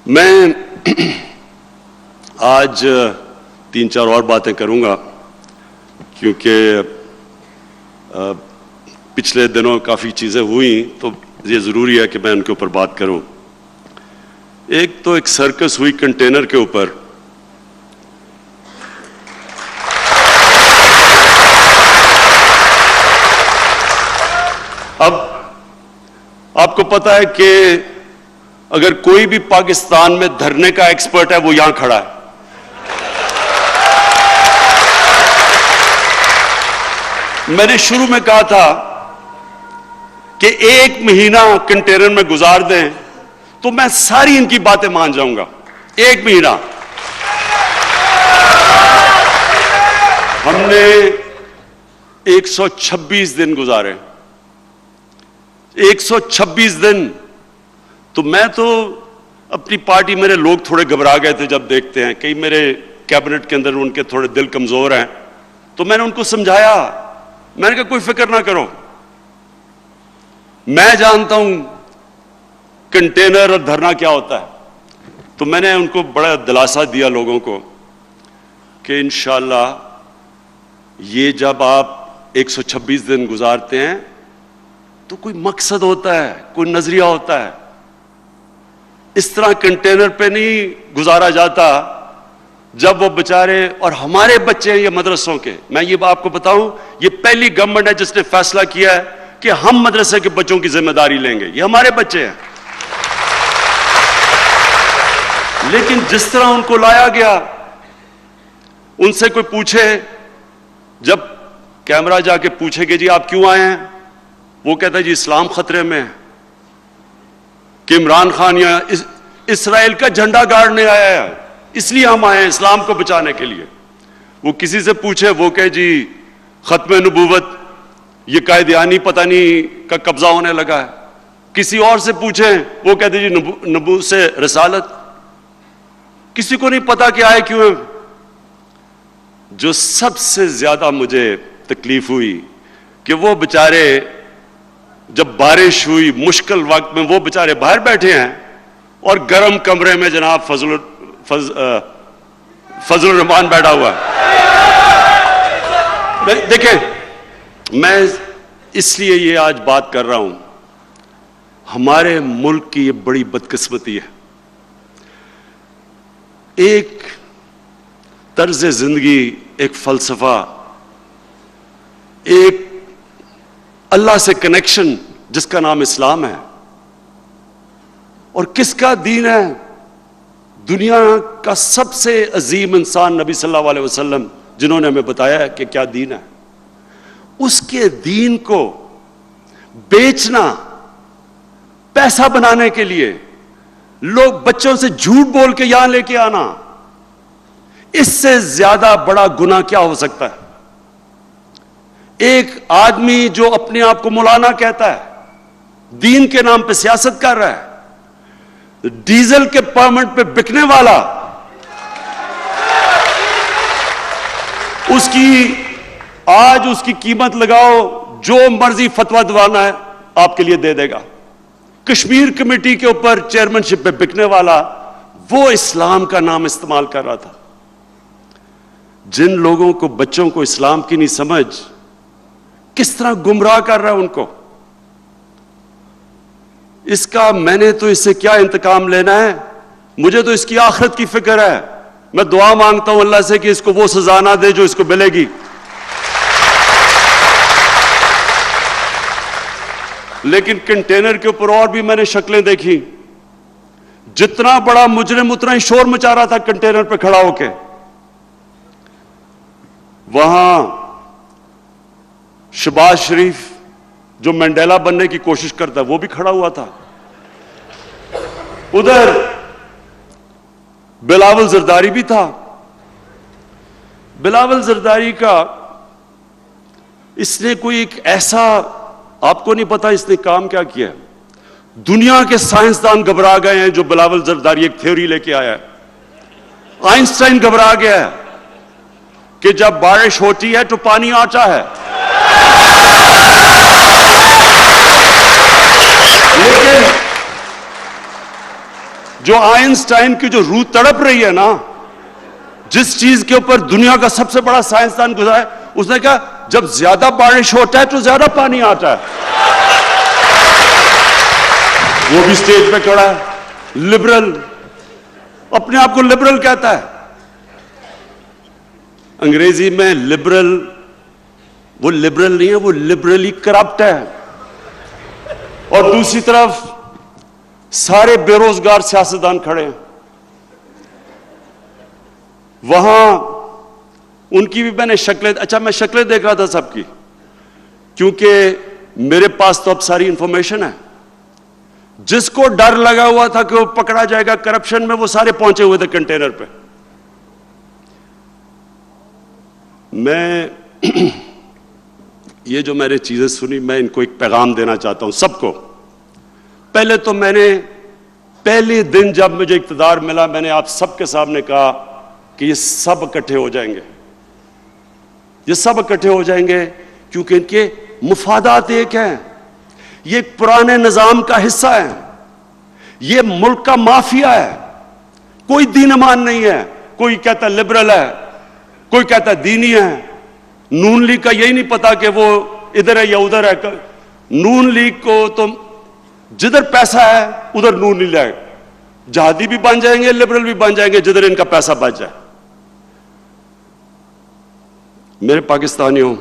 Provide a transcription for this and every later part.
میں آج 3-4 اور باتیں کروں گا کیونکہ پچھلے دنوں کافی چیزیں ہوئیں تو یہ ضروری ہے کہ میں ان کے اوپر بات کروں. ایک تو ایک سرکس ہوئی کنٹینر کے اوپر. اب آپ کو پتا ہے کہ اگر کوئی بھی پاکستان میں دھرنے کا ایکسپرٹ ہے وہ یہاں کھڑا ہے. میں نے شروع میں کہا تھا کہ 1 مہینہ کنٹینر میں گزار دیں تو میں ساری ان کی باتیں مان جاؤں گا. 1 مہینہ. ہم نے 126 دن گزارے. 126 دن. تو میں تو اپنی پارٹی، میرے لوگ تھوڑے گھبرا گئے تھے جب دیکھتے ہیں کئی میرے کیبنٹ کے اندر ان کے تھوڑے دل کمزور ہیں، تو میں نے ان کو سمجھایا. میں نے کہا کوئی فکر نہ کرو، میں جانتا ہوں کنٹینر اور دھرنا کیا ہوتا ہے. تو میں نے ان کو بڑا دلاسا دیا لوگوں کو کہ انشاءاللہ یہ جب آپ 126 دن گزارتے ہیں تو کوئی مقصد ہوتا ہے، کوئی نظریہ ہوتا ہے. اس طرح کنٹینر پہ نہیں گزارا جاتا. جب وہ بیچارے، اور ہمارے بچے ہیں یہ مدرسوں کے، میں یہ آپ کو بتاؤں، یہ پہلی گورنمنٹ ہے جس نے فیصلہ کیا ہے کہ ہم مدرسے کے بچوں کی ذمہ داری لیں گے. یہ ہمارے بچے ہیں. لیکن جس طرح ان کو لایا گیا، ان سے کوئی پوچھے، جب کیمرہ جا کے پوچھے کہ جی آپ کیوں آئے ہیں، وہ کہتا ہے جی اسلام خطرے میں ہے، کہ عمران خان یا اسرائیل کا جھنڈا گاڑنے آیا ہے، اس لیے ہم آئے ہیں اسلام کو بچانے کے لیے. وہ کسی سے پوچھے، وہ کہے جی ختم نبوت، یہ قائدیانی پتہ نہیں کا قبضہ ہونے لگا ہے. کسی اور سے پوچھیں، وہ کہتے جی نبوت سے رسالت. کسی کو نہیں پتا کہ آئے کیوں ہیں. جو سب سے زیادہ مجھے تکلیف ہوئی کہ وہ بیچارے جب بارش ہوئی مشکل وقت میں، وہ بیچارے باہر بیٹھے ہیں اور گرم کمرے میں جناب فضل الرحمان بیٹھا ہوا ہے. دیکھیں، میں اس لیے یہ آج بات کر رہا ہوں، ہمارے ملک کی یہ بڑی بدقسمتی ہے. ایک طرز زندگی، ایک فلسفہ، ایک اللہ سے کنیکشن جس کا نام اسلام ہے. اور کس کا دین ہے؟ دنیا کا سب سے عظیم انسان نبی صلی اللہ علیہ وسلم، جنہوں نے ہمیں بتایا ہے کہ کیا دین ہے. اس کے دین کو بیچنا پیسہ بنانے کے لیے، لوگ بچوں سے جھوٹ بول کے یہاں لے کے آنا، اس سے زیادہ بڑا گناہ کیا ہو سکتا ہے؟ ایک آدمی جو اپنے آپ کو مولانا کہتا ہے، دین کے نام پہ سیاست کر رہا ہے، ڈیزل کے پرمٹ پہ بکنے والا، آج اس کی قیمت لگاؤ، جو مرضی فتویٰ دوانا ہے آپ کے لیے دے دے گا. کشمیر کمیٹی کے اوپر چیئرمین شپ پہ بکنے والا، وہ اسلام کا نام استعمال کر رہا تھا. جن لوگوں کو، بچوں کو اسلام کی نہیں سمجھ، کس طرح گمراہ کر رہا ہے ان کو. اس کا میں نے تو اس سے کیا انتقام لینا ہے؟ مجھے تو اس کی آخرت کی فکر ہے. میں دعا مانگتا ہوں اللہ سے کہ اس کو وہ سزا نہ دے جو اس کو ملے گی. لیکن کنٹینر کے اوپر اور بھی میں نے شکلیں دیکھی. جتنا بڑا مجرم اتنا ہی شور مچا رہا تھا کنٹینر پہ کھڑا ہو کے. وہاں شہباز شریف جو مینڈیلا بننے کی کوشش کرتا ہے وہ بھی کھڑا ہوا تھا. ادھر بلاول زرداری بھی تھا. بلاول زرداری کا اس نے کوئی ایک ایسا، آپ کو نہیں پتا اس نے کام کیا کیا ہے. دنیا کے سائنسدان گھبرا گئے ہیں جو بلاول زرداری ایک تھیوری لے کے آیا ہے. آئنسٹائن گھبرا گیا ہے کہ جب بارش ہوتی ہے تو پانی آتا ہے. لیکن جو آئنسٹائن کی جو روح تڑپ رہی ہے نا, جس چیز کے اوپر دنیا کا سب سے بڑا سائنسدان گزرا ہے, اس نے کہا جب زیادہ بارش ہوتا ہے تو زیادہ پانی آتا ہے. وہ بھی سٹیج پہ کھڑا ہے, لبرل, اپنے آپ کو لبرل کہتا ہے. انگریزی میں لبرل, وہ لبرل نہیں ہے, وہ لبرلی کرپٹ ہے. اور دوسری طرف سارے بے روزگار سیاستدان کھڑے ہیں. وہاں ان کی بھی میں نے شکلیں, اچھا میں شکلیں دیکھ رہا تھا سب کی, کیونکہ میرے پاس تو اب ساری انفارمیشن ہے. جس کو ڈر لگا ہوا تھا کہ وہ پکڑا جائے گا کرپشن میں, وہ سارے پہنچے ہوئے تھے کنٹینر پہ. میں یہ جو میں نے چیزیں سنی, میں ان کو ایک پیغام دینا چاہتا ہوں سب کو. پہلے تو میں نے پہلے دن جب مجھے اقتدار ملا, میں نے آپ سب کے سامنے کہا کہ یہ سب اکٹھے ہو جائیں گے, یہ سب اکٹھے ہو جائیں گے, کیونکہ ان کے مفادات ایک ہیں. یہ ایک پرانے نظام کا حصہ ہے, یہ ملک کا مافیا ہے. کوئی دین ایمان نہیں ہے, کوئی کہتا ہے لبرل ہے, کوئی کہتا ہے دینی ہے. نون لیگ کا یہی نہیں پتا کہ وہ ادھر ہے یا ادھر ہے. نون لیگ کو تو جدھر پیسہ ہے ادھر نون نہیں لائے, جہادی بھی بن جائیں گے, لبرل بھی بن جائیں گے, جدھر ان کا پیسہ بچ جائے. میرے پاکستانیوں,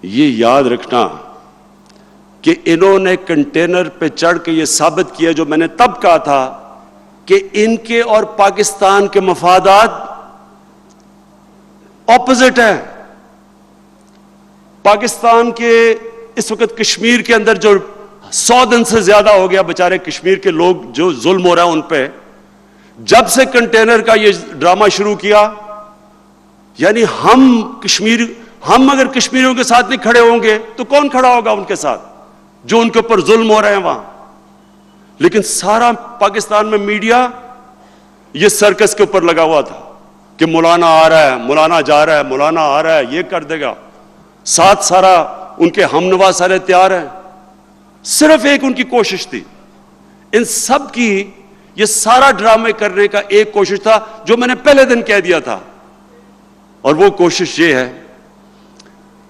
یہ یاد رکھنا کہ انہوں نے کنٹینر پہ چڑھ کے یہ ثابت کیا جو میں نے تب کہا تھا کہ ان کے اور پاکستان کے مفادات اپوزٹ ہیں. پاکستان کے اس وقت کشمیر کے اندر جو 100 دن سے زیادہ ہو گیا بیچارے کشمیر کے لوگ جو ظلم ہو رہا ہے ان پہ, جب سے کنٹینر کا یہ ڈرامہ شروع کیا, یعنی ہم اگر کشمیریوں کے ساتھ نہیں کھڑے ہوں گے تو کون کھڑا ہوگا ان کے ساتھ جو ان کے اوپر ظلم ہو رہے ہیں وہاں. لیکن سارا پاکستان میں میڈیا یہ سرکس کے اوپر لگا ہوا تھا کہ مولانا آ رہا ہے, مولانا جا رہا ہے, مولانا آ رہا ہے, یہ کر دے گا. ساتھ سارا ان کے ہم نوا سارے تیار ہیں. صرف ایک ان کی کوشش تھی, ان سب کی یہ سارا ڈرامے کرنے کا ایک کوشش تھا جو میں نے پہلے دن کہہ دیا تھا, اور وہ کوشش یہ ہے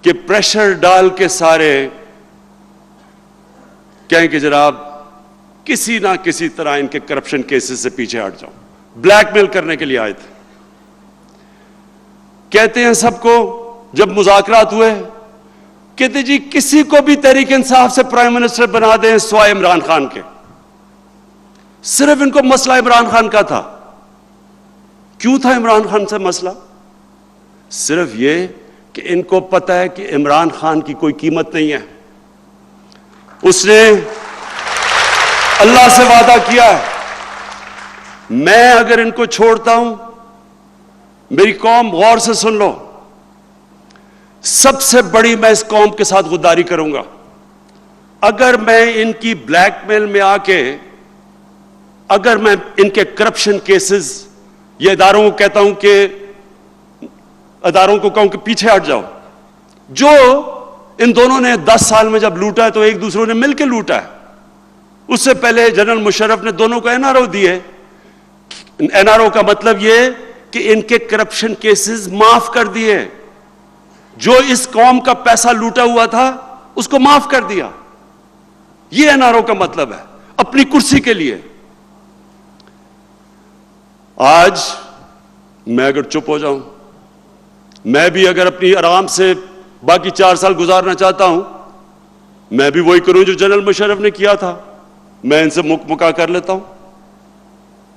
کہ پریشر ڈال کے سارے کہیں کہ جناب کسی نہ کسی طرح ان کے کرپشن کیسز سے پیچھے ہٹ جاؤ. بلیک میل کرنے کے لیے آئے تھے. کہتے ہیں سب کو, جب مذاکرات ہوئے کہتے جی کسی کو بھی تحریک انصاف سے پرائم منسٹر بنا دیں سوائے عمران خان کے. صرف ان کو مسئلہ عمران خان کا تھا. کیوں تھا عمران خان سے مسئلہ؟ صرف یہ کہ ان کو پتہ ہے کہ عمران خان کی کوئی قیمت نہیں ہے. اس نے اللہ سے وعدہ کیا ہے, میں اگر ان کو چھوڑتا ہوں, میری قوم غور سے سن لو, سب سے بڑی میں اس قوم کے ساتھ غداری کروں گا. اگر میں ان کی بلیک میل میں آ کے, اگر میں ان کے کرپشن کیسز, یہ اداروں کو کہتا ہوں کہ اداروں کو کہوں کہ پیچھے ہٹ جاؤ. جو ان دونوں نے 10 سال میں جب لوٹا ہے تو ایک دوسروں نے مل کے لوٹا ہے. اس سے پہلے جنرل مشرف نے دونوں کو NRO دیے. NRO کا مطلب یہ کہ ان کے کرپشن کیسز معاف کر دیے. جو اس قوم کا پیسہ لوٹا ہوا تھا اس کو معاف کر دیا. یہ NRO کا مطلب ہے, اپنی کرسی کے لیے. آج میں اگر چپ ہو جاؤں, میں بھی اگر اپنی آرام سے باقی 4 سال گزارنا چاہتا ہوں, میں بھی وہی کروں جو جنرل مشرف نے کیا تھا. میں ان سے مکا کر لیتا ہوں,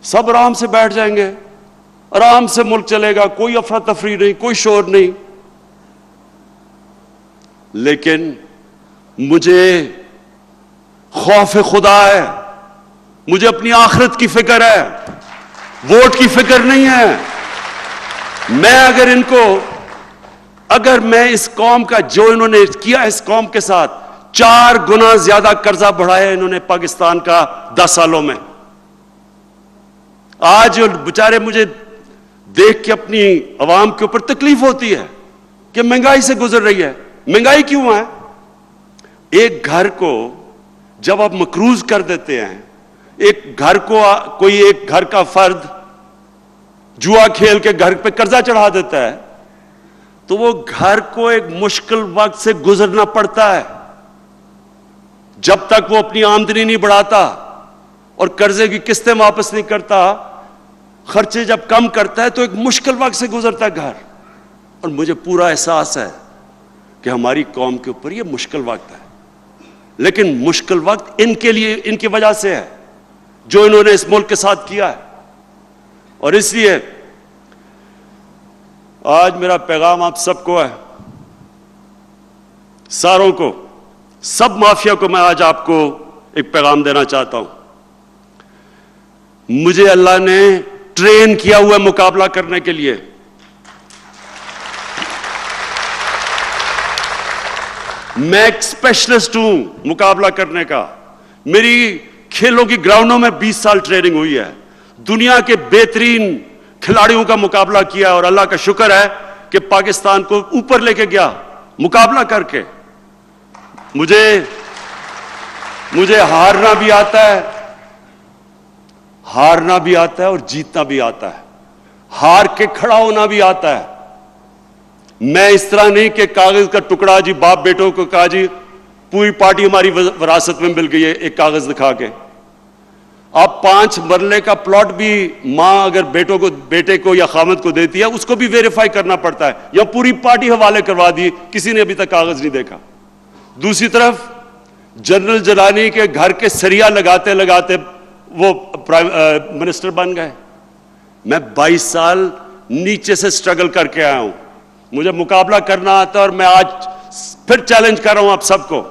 سب آرام سے بیٹھ جائیں گے, آرام سے ملک چلے گا, کوئی افراتفری نہیں, کوئی شور نہیں. لیکن مجھے خوف خدا ہے, مجھے اپنی آخرت کی فکر ہے, ووٹ کی فکر نہیں ہے. میں اگر میں اس قوم کا جو انہوں نے کیا اس قوم کے ساتھ, 4 گنا زیادہ قرضہ بڑھایا انہوں نے پاکستان کا 10 سالوں میں. آج بیچارے مجھے دیکھ کے اپنی عوام کے اوپر تکلیف ہوتی ہے کہ مہنگائی سے گزر رہی ہے. مہنگائی کیوں ہے؟ ایک گھر کو جب آپ مقروض کر دیتے ہیں, ایک گھر کو کوئی ایک گھر کا فرد جوا کھیل کے گھر پہ قرضہ چڑھا دیتا ہے تو وہ گھر کو ایک مشکل وقت سے گزرنا پڑتا ہے. جب تک وہ اپنی آمدنی نہیں بڑھاتا اور قرضے کی قسطیں واپس نہیں کرتا, خرچے جب کم کرتا ہے تو ایک مشکل وقت سے گزرتا ہے گھر. اور مجھے پورا احساس ہے کہ ہماری قوم کے اوپر یہ مشکل وقت ہے, لیکن مشکل وقت ان کے لیے, ان کی وجہ سے ہے جو انہوں نے اس ملک کے ساتھ کیا ہے. اور اس لیے آج میرا پیغام آپ سب کو ہے, ساروں کو, سب مافیا کو میں آج آپ کو ایک پیغام دینا چاہتا ہوں. مجھے اللہ نے ٹرین کیا ہوا ہے مقابلہ کرنے کے لیے. میں ایک اسپیشلسٹ ہوں مقابلہ کرنے کا. میری کھیلوں کی گراؤنڈوں میں 20 سال ٹریننگ ہوئی ہے. دنیا کے بہترین کھلاڑیوں کا مقابلہ کیا اور اللہ کا شکر ہے کہ پاکستان کو اوپر لے کے گیا مقابلہ کر کے. مجھے ہارنا بھی آتا ہے, ہارنا بھی آتا ہے اور جیتنا بھی آتا ہے. ہار کے کھڑا ہونا بھی آتا ہے. میں اس طرح نہیں کہ کاغذ کا ٹکڑا جی باپ بیٹوں کو کہا جی پوری پارٹی ہماری وراثت میں مل گئی ہے ایک کاغذ دکھا کے. آپ 5 مرلے کا پلاٹ بھی ماں اگر بیٹے کو یا خامد کو دیتی ہے اس کو بھی ویریفائی کرنا پڑتا ہے, یا پوری پارٹی حوالے کروا دی, کسی نے ابھی تک کاغذ نہیں دیکھا. دوسری طرف جنرل جیلانی کے گھر کے سریا لگاتے لگاتے وہ منسٹر بن گئے. میں 22 سال نیچے سے سٹرگل کر کے آیا ہوں. مجھے مقابلہ کرنا آتا ہے اور میں آج پھر چیلنج کر رہا ہوں آپ سب کو,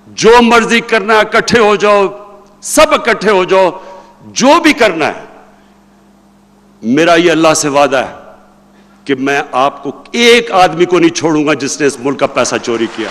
جو مرضی کرنا ہے اکٹھے ہو جاؤ, سب اکٹھے ہو جاؤ, جو بھی کرنا ہے. میرا یہ اللہ سے وعدہ ہے کہ میں آپ کو ایک آدمی کو نہیں چھوڑوں گا جس نے اس ملک کا پیسہ چوری کیا.